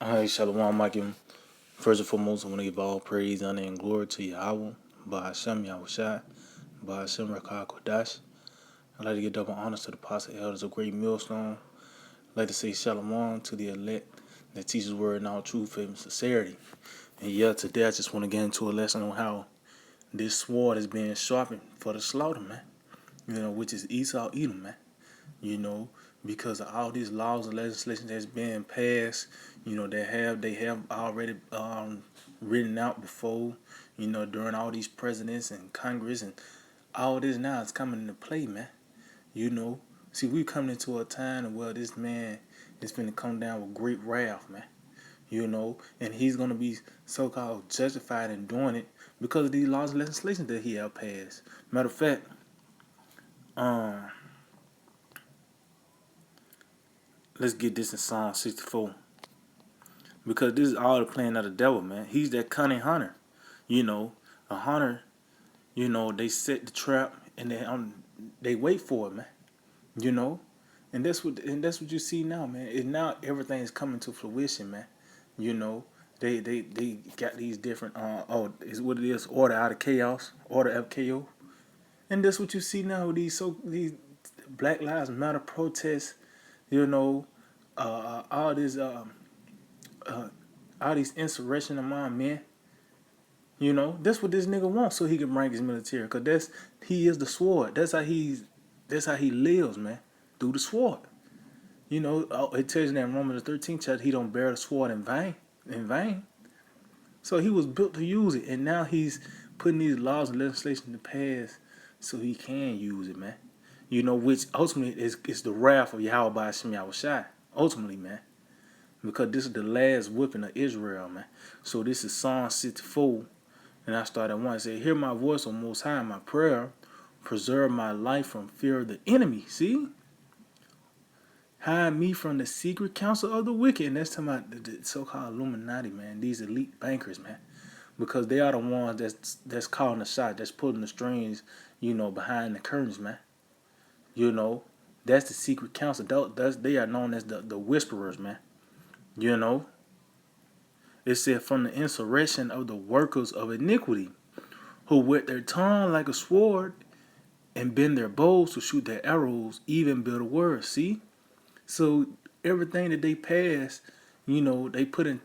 Hi, Shalom, Michael. First and foremost, I want to give all praise, honor, and glory to Yahweh, Ba'ashem Yahushai, Ba'ashem Rakah Kodash. I'd like to give double honors to the apostle elders of Great Millstone. I'd like to say Shalom to the elect that teaches word in all truth and sincerity. And yeah, today I just want to get into a lesson on how this sword is being sharpened for the slaughter, man. Which is Esau Edom, man. you know, because of all these laws and legislation that's being passed, they have already written out before, during all these presidents and Congress and all this now is coming into play, man. You know, see, we coming into a time where this man is going to come down with great wrath, man. And he's gonna be so-called justified in doing it because of these laws and legislation that he have passed. Matter of fact, um, let's get this in Psalm 64. Because this is all the plan of the devil, man. He's that cunning hunter. A hunter, they set the trap and they wait for it, man. You know? And that's what you see now, man. And now everything is coming to fruition, man. You know, they got these different is what it is, order out of chaos, order of chaos. And that's what you see now with these Black Lives Matter protests, you know, all this uh, all these insurrection among men. That's what this nigga wants, so he can rank his military. Cause he is the sword. That's how he lives, man. Through the sword. It tells you that in Romans the 13th chapter he don't bear the sword in vain. In vain. So he was built to use it, and now he's putting these laws and legislation to pass so he can use it, man. Which ultimately is the wrath of Yahweh by Hashem Yahushai. Ultimately, man. Because this is the last whipping of Israel, man. So this is Psalm 64. And I started at one. I said, hear my voice, O Most High, my prayer. Preserve my life from fear of the enemy. See? Hide me from the secret counsel of the wicked. And that's talking about the so-called Illuminati, man. These elite bankers, man. Because they are the ones that's calling the shot, that's pulling the strings, behind the curtains, man. That's the secret counsel. They are known as the whisperers, man. It said, from the insurrection of the workers of iniquity, who with their tongue like a sword, and bend their bows to shoot their arrows, even bitter words. See? So everything that they pass, they put in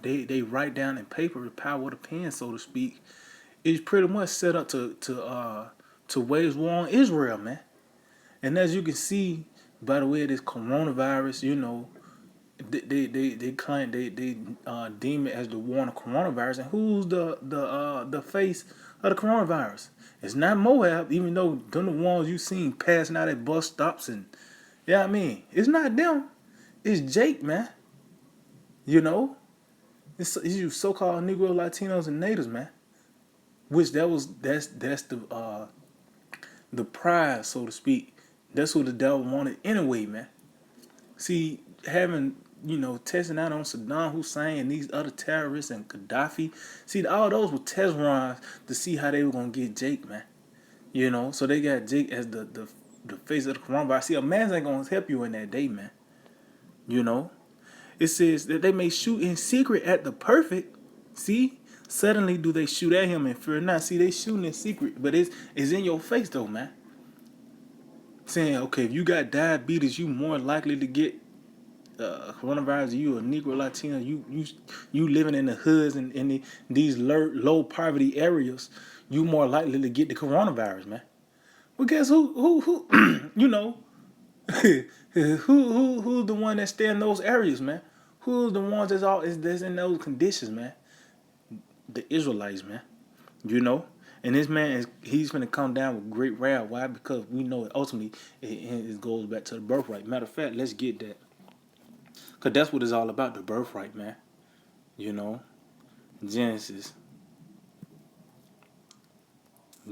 they write down in paper, the power of the pen, so to speak, is pretty much set up to wage war on Israel, man. And as you can see by the way this coronavirus, they claim they deem it as the war on the coronavirus. And who's the face of the coronavirus? It's not Moab, even though they're the ones you seen passing out at bus stops and it's not them. It's Jake, man. It's you so-called Negro, Latinos, and Natives, man. Which that's the prize, so to speak. That's what the devil wanted anyway, man. See, having testing out on Saddam Hussein and these other terrorists and Gaddafi. See, all those were test runs to see how they were gonna get Jake, man. So they got Jake as the face of the coronavirus. See, a man ain't gonna help you in that day, man. It says that they may shoot in secret at the perfect. See, suddenly do they shoot at him and fear not. See, they shooting in secret, but it's in your face though, man. Saying, okay, if you got diabetes, you more likely to get coronavirus. You a Negro, Latino, you living in the hoods and in these low poverty areas, you more likely to get the coronavirus, man. Well, guess who who's the one that stay in those areas, man? Who's the ones that's in those conditions, man? The Israelites, man. And this man he's gonna come down with great wrath. Why? Because we know it ultimately it goes back to the birthright. Matter of fact, let's get that. Cause that's what it's all about, the birthright, man. Genesis.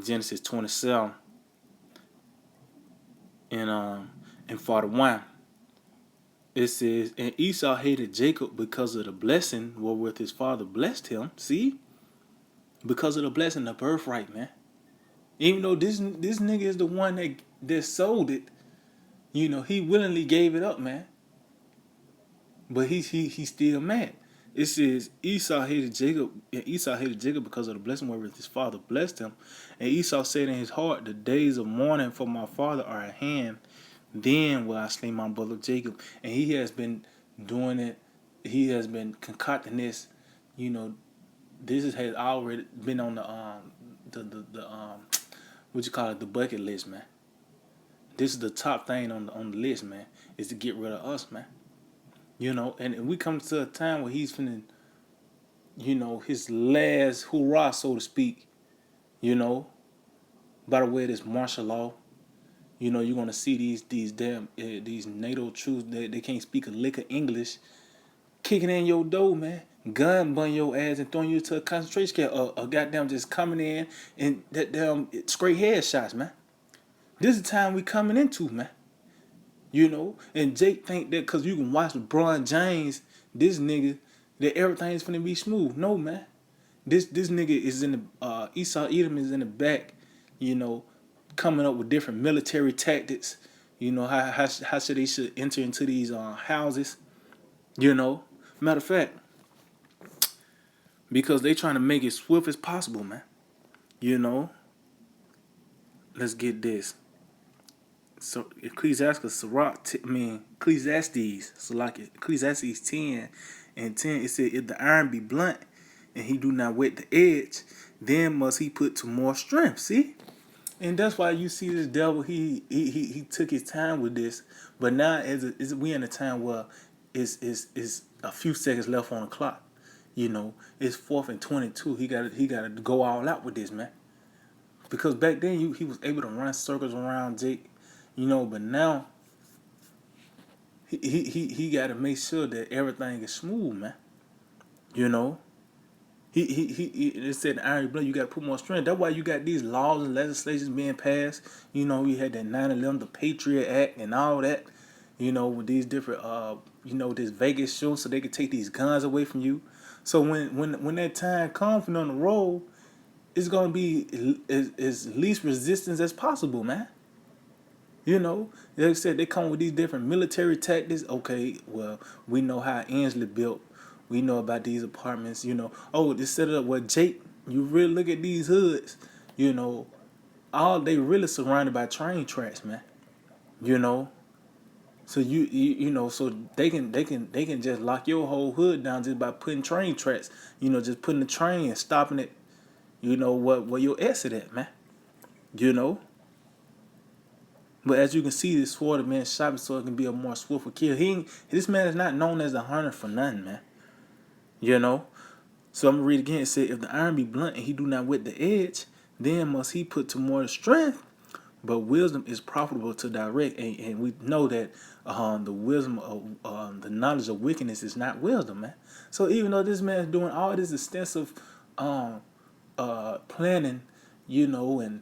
Genesis 27 and 41. It says, and Esau hated Jacob because of the blessing wherewith his father blessed him. See? Because of the blessing, the birthright, man. Even though this nigga is the one that sold it, he willingly gave it up, man. but he's still mad. It says Esau hated Jacob, and Esau hated Jacob because of the blessing wherewith his father blessed him. And Esau said in his heart, the days of mourning for my father are at hand. Then will I slay my brother Jacob. And he has been doing it. He has been concocting this. You know, has already been on the what you call it, the bucket list, man. This is the top thing on the list, man, is to get rid of us, man. You know, and we come to a time where he's finna, you know, his last hurrah, so to speak, you know, by the way of this martial law. You know, you're gonna see these damn these NATO troops that they can't speak a lick of English, kicking in your door, man, gun bun your ass and throwing you to a concentration camp, or goddamn just coming in and that damn straight headshots, man. This is the time we coming into, man. You know, and Jake think that because you can watch LeBron James, this nigga, that everything's finna be smooth. No, man. This nigga is in the Esau Edom is in the back, you know, coming up with different military tactics. You know how should they should enter into these houses. You know, matter of fact, because they trying to make it swift as possible, man. You know, let's get this. So Ecclesiastes, so like Ecclesiastes 10 and 10, it said, if the iron be blunt and he do not wet the edge, then must he put to more strength. See? And that's why you see this devil, he took his time with this. But now we in a time where it's a few seconds left on the clock. You know, it's 4th and 22. He gotta go all out with this, man. Because back then he was able to run circles around Jake. You know, but now he got to make sure that everything is smooth, man. You know, it said iron blood. You got to put more strength. That's why you got these laws and legislations being passed. You know, you had that 9/11, the Patriot Act, and all that. You know, with these different you know, this Vegas show, so they could take these guns away from you. So when that time comes on the road, it's gonna be as least resistance as possible, man. You know, like I said, they come with these different military tactics. Okay, well, we know how Ainsley built. We know about these apartments. You know, oh, they set it up where Jake. You really look at these hoods. You know, all they really surrounded by train tracks, man. You know, so you know, so they can just lock your whole hood down just by putting train tracks. You know, just putting the train and stopping it. You know where your exit at, man. You know. But as you can see, this sword man shot so it can be a more swift kill. This man is not known as a hunter for nothing, man. You know? So I'm going to read again. It said, if the iron be blunt and he do not wet the edge, then must he put to more strength. But wisdom is profitable to direct. And we know that the wisdom of the knowledge of wickedness is not wisdom, man. So even though this man is doing all this extensive planning, you know, and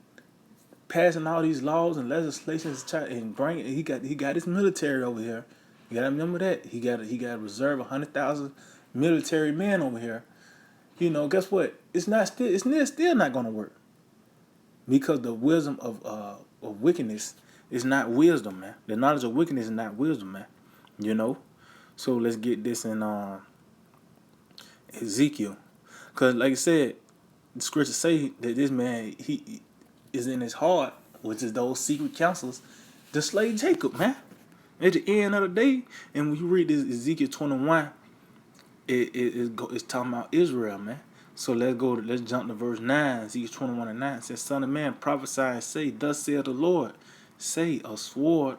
passing all these laws and legislations and bringing, he got his military over here. You gotta remember that he got to reserve 100,000 military men over here. You know, guess what? It's still not gonna work because the wisdom of wickedness is not wisdom, man. The knowledge of wickedness is not wisdom, man. You know. So let's get this in Ezekiel, because like I said, the scriptures say that this man he is in his heart, which is those secret counsels, to slay Jacob, man. At the end of the day, and when you read this Ezekiel 21, it's talking about Israel, man. So let's jump to verse 9, Ezekiel 21 and 9. It says, Son of man, prophesy and say, thus saith the Lord, say, a sword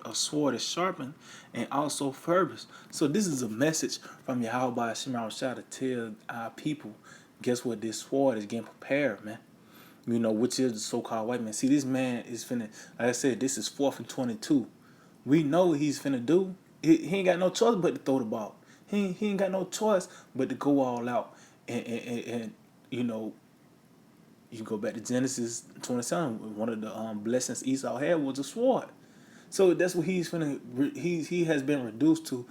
is sharpened, and also furbished. So this is a message from Yahweh Shema to tell our people, guess what, this sword is getting prepared, man. You know, which is the so-called white man. See, this man is finna, like I said, this is 4th and 22. We know what he's finna do. He ain't got no choice but to throw the ball. He ain't got no choice but to go all out. And you know, you can go back to Genesis 27. One of the blessings Esau had was a sword. So that's what he's finna. He has been reduced to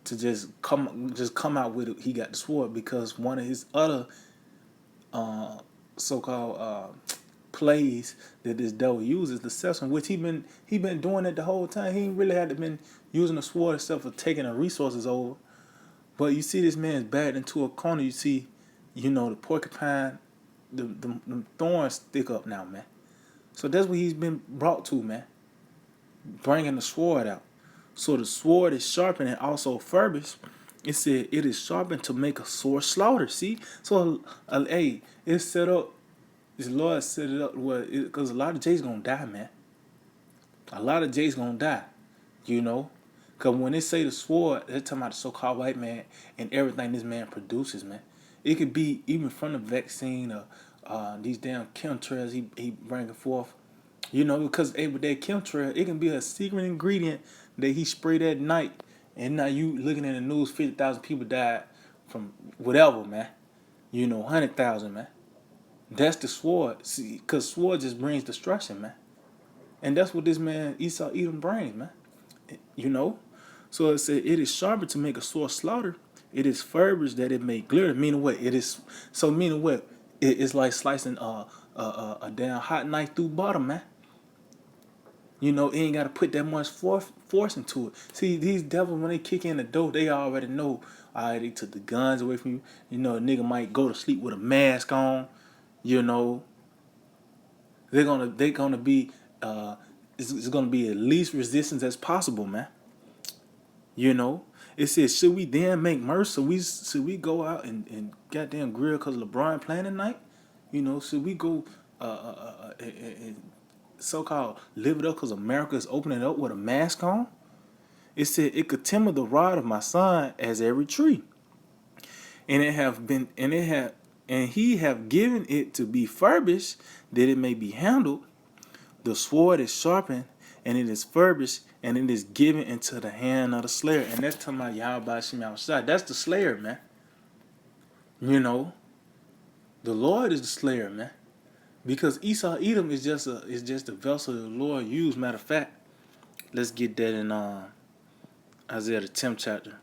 just come out with it. He got the sword because one of his other so-called plays that this devil uses, deception, which he been doing it the whole time. He ain't really had to been using the sword itself for taking the resources over. But you see this man's backed into a corner. You see, the porcupine, the thorns stick up now, man. So that's what he's been brought to, man. Bringing the sword out. So the sword is sharpened and also furbished. It said it is sharpened to make a sore slaughter. See, so hey, it's set up. This Lord set it up because a lot of J's gonna die, man. A lot of J's gonna die, you know. Cause when they say the sword, they're talking about the so-called white man and everything this man produces, man. It could be even from the vaccine or these damn chemtrails he bringing forth. Because with that chemtrail, it can be a secret ingredient that he sprayed at night, and now you looking in the news, 50,000 people died from whatever, man. 100,000, man. That's the sword. See, cause sword just brings destruction, man. And that's what this man Esau Edom brings, man. You know? So it said, it is sharper to make a sore slaughter. It is furbished that it may glitter. Meaning what? Meaning what? It's like slicing a damn hot knife through butter, man. It ain't got to put that much force into it. See, these devils, when they kick in the door, they already know, all right, they took the guns away from you. A nigga might go to sleep with a mask on. They're gonna be it's gonna be at least resistance as possible, man. It says, should we then make mercy? Should we go out and goddamn grill because LeBron playing tonight? Should we go and so-called live it up because America is opening up with a mask on? It said it could timber the rod of my son as every tree, and he have given it to be furbished that it may be handled. The sword is sharpened, and it is furbished, and it is given into the hand of the slayer. And that's talking about Yahweh Shem Yahushua. That's the slayer, man. The Lord is the slayer, man. Because Esau Edom is just a vessel the Lord used. Matter of fact, let's get that in Isaiah the 10th chapter.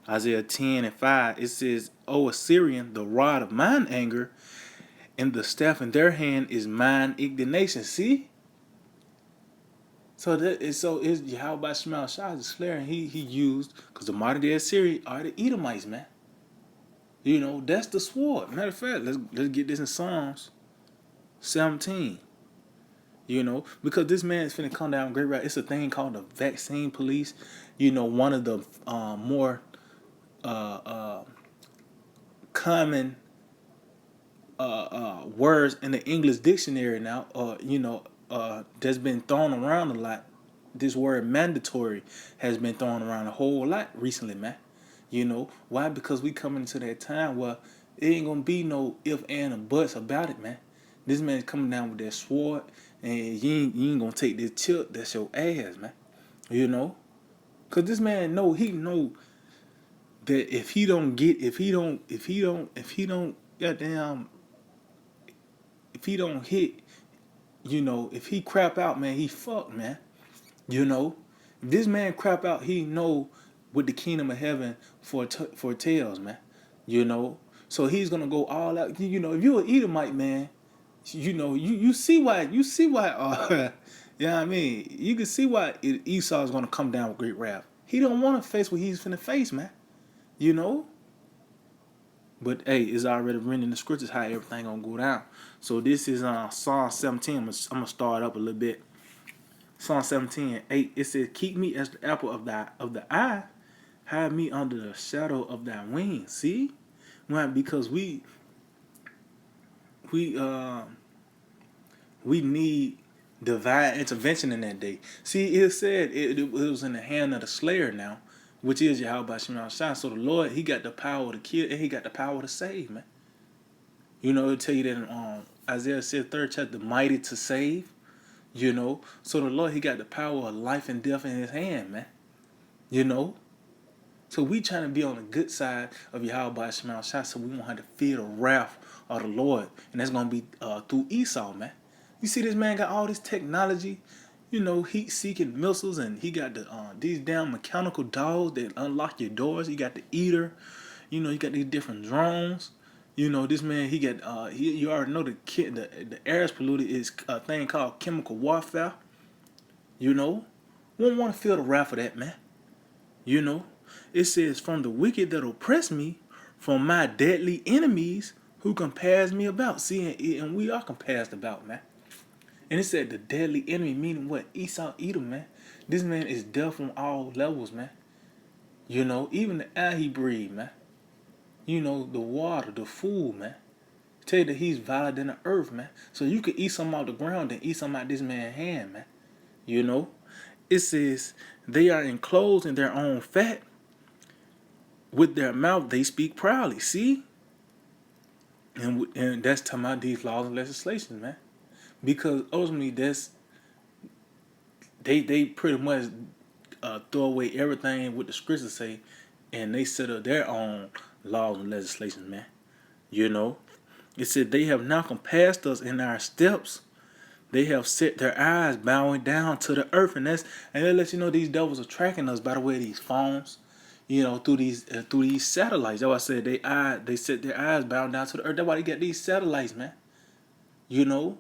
Isaiah 10:5. It says, O Assyrian, the rod of mine anger, and the staff in their hand is mine indignation. See? So it's Yahweh Shema Shah, the slayer, and he used, because the modern day Assyria are the Edomites, man. That's the sword. Matter of fact, let's get this in Psalms 17. Because this man is finna come down great right. It's a thing called the vaccine police. One of the more common words in the English dictionary now, that's been thrown around a lot. This word mandatory has been thrown around a whole lot recently, man. Why? Because we coming into that time where it ain't gonna be no if and or buts about it, man. This man's coming down with that sword, and you ain't gonna take this chip that's your ass, man. Cause this man he know that if he don't hit, if he crap out, man, he fucked, man. If this man crap out, he know what the kingdom of heaven foretells, man. So he's gonna go all out. If you're an Edomite, man, you see why you know what I mean? You can see why Esau is gonna come down with great wrath. He don't want to face what he's finna face, man. But hey, it's already written in the scriptures how everything gonna go down. So this is Psalm 17. I'm gonna start up a little bit. Psalm 17:8. It says, "Keep me as the apple of the eye, hide me under the shadow of thy wings." See, why? Because we need divine intervention in that day. See, it said it was in the hand of the slayer now, which is Yahweh Shema Shah. So the Lord, he got the power to kill and he got the power to save, man. It'll tell you that in Isaiah said 3rd chapter, mighty to save. So the Lord, he got the power of life and death in his hand, man. So we trying to be on the good side of Yahweh Shema Shah, so we won't have to fear the wrath of the Lord. And that's going to be through Esau, man. You see this man got all this technology, heat-seeking missiles, and he got these damn mechanical dogs that unlock your doors. He got the eater, you got these different drones. This man, he got, you already know the air is polluted is a thing called chemical warfare. We don't want to feel the wrath of that, man. It says, from the wicked that oppress me, from my deadly enemies who compares me about. See, and we are compassed about, man. And it said the deadly enemy, meaning what? Esau, Edom, man. This man is death on all levels, man. You know, even the air he breathed, man. You know, the water, the food, man. Tell you that he's viler than the earth, man. So you could eat something out the ground and eat something out this man's hand, man. You know? It says, they are enclosed in their own fat. With their mouth they speak proudly. See? And that's talking about these laws and legislation, man. Because ultimately they pretty much throw away everything what the scriptures say, and they set up their own laws and legislation, man. You know? It said they have now compassed us in our steps. They have set their eyes bowing down to the earth, and they let you know these devils are tracking us by the way of these phones, you know, through these satellites. That's why I said they set their eyes bowing down to the earth. That's why they got these satellites, man. You know,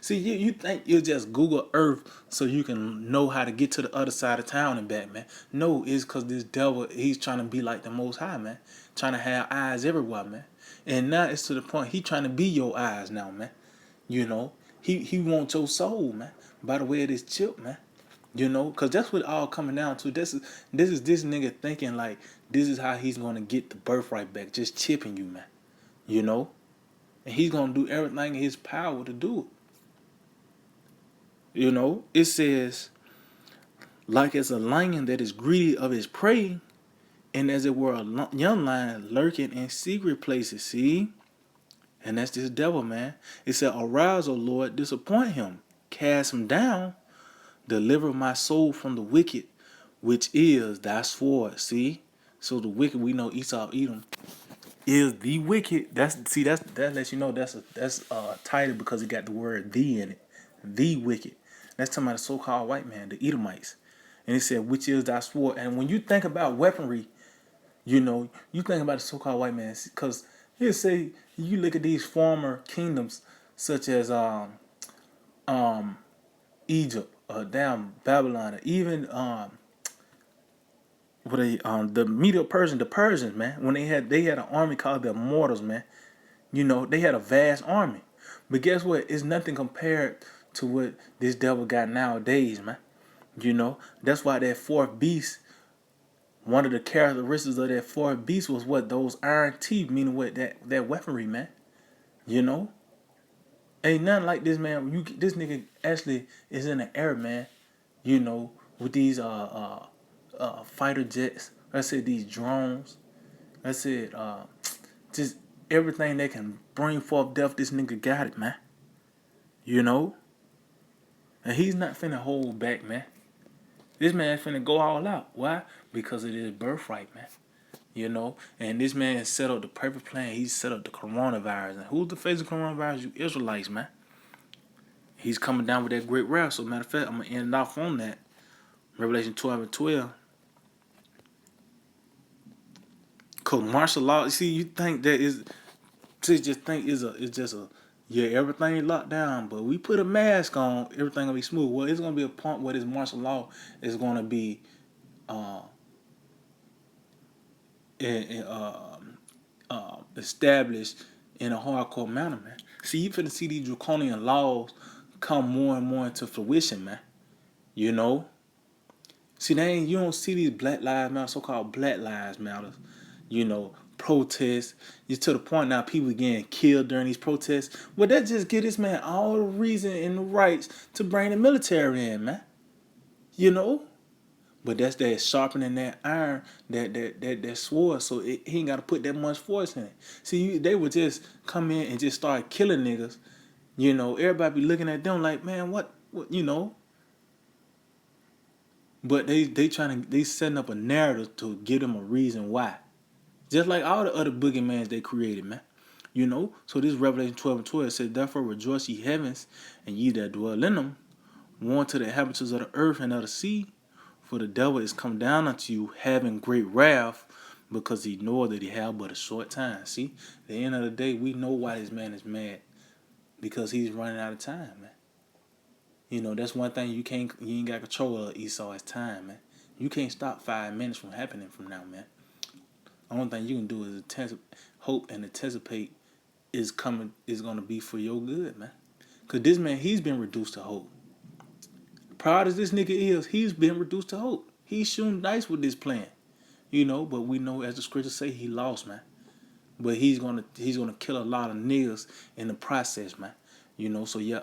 see, you think you just Google Earth so you can know how to get to the other side of town and back, man. No, it's because this devil, he's trying to be like the Most High, man. Trying to have eyes everywhere, man. And now it's to the point he trying to be your eyes now, man. You know, he wants your soul, man. By the way of this chip, man. You know, because that's what it all coming down to. This is this nigga thinking like this is how he's going to get the birthright back. Just chipping you, man. You know? And he's going to do everything in his power to do it. You know, it says, like as a lion that is greedy of his prey, and as it were a young lion lurking in secret places. See? And that's this devil, man. It said, arise, O Lord, disappoint him, cast him down, deliver my soul from the wicked, which is thy sword. See? So the wicked, we know Esau, Edom, is the wicked. That lets you know that's a title because it got the word "the" in it. The wicked. That's talking about the so-called white man, the Edomites. And it said, which is thy sword. And when you think about weaponry, you know, you think about the so-called white man, because he'll say, you look at these former kingdoms such as Egypt, down Babylon, or even the Medo Persian, the Persians, man, when they had an army called the Immortals, man. You know, they had a vast army. But guess what? It's nothing compared to what this devil got nowadays, man. You know, that's why that fourth beast, one of the characteristics of that fourth beast was what? Those iron teeth, meaning what? That weaponry, man. You know? Ain't nothing like this, man. This nigga actually is in the air, man. You know, with these fighter jets. I said these drones. I said just everything that can bring forth death. This nigga got it, man. You know, and he's not finna hold back, man. This man finna go all out. Why? Because of his birthright, man. You know, and this man set up the perfect plan. He set up the coronavirus. And who's the face of coronavirus? You Israelites, man. He's coming down with that great wrath. So matter of fact, I'm gonna end off on that. Revelation 12 and 12. Cause martial law, see, you think that is just think it's just a yeah, everything locked down, but we put a mask on, everything gonna be smooth. Well, it's gonna be a point where this martial law is gonna be established in a hardcore manner, man. See, you finna see these draconian laws come more and more into fruition, man. You know? See, you don't see these Black Lives Matter, so-called Black Lives Matter, you know, protests. It's to the point now people getting killed during these protests. Well, that just give this man all the reason and the rights to bring the military in, man. You know? But that's that sharpening that iron, that sword, so he ain't got to put that much force in it. See, they would just come in and just start killing niggas. You know, everybody be looking at them like, man, what you know? But they setting up a narrative to give them a reason why. Just like all the other boogeymans they created, man. You know? So this Revelation 12 and 12 says, therefore rejoice ye heavens, and ye that dwell in them. Warn to the inhabitants of the earth and of the sea, for the devil is come down unto you, having great wrath, because he knoweth that he have but a short time. See? At the end of the day, we know why this man is mad. Because he's running out of time, man. You know, that's one thing you ain't got control of Esau is time, man. You can't stop 5 minutes from happening from now, man. Only thing you can do is hope and anticipate is gonna be for your good, man. Cause this man, he's been reduced to hope. Proud as this nigga is, he's been reduced to hope. He's shooting dice with this plan, but we know as the scriptures say, he lost, man. But he's gonna kill a lot of niggas in the process, man. So yeah,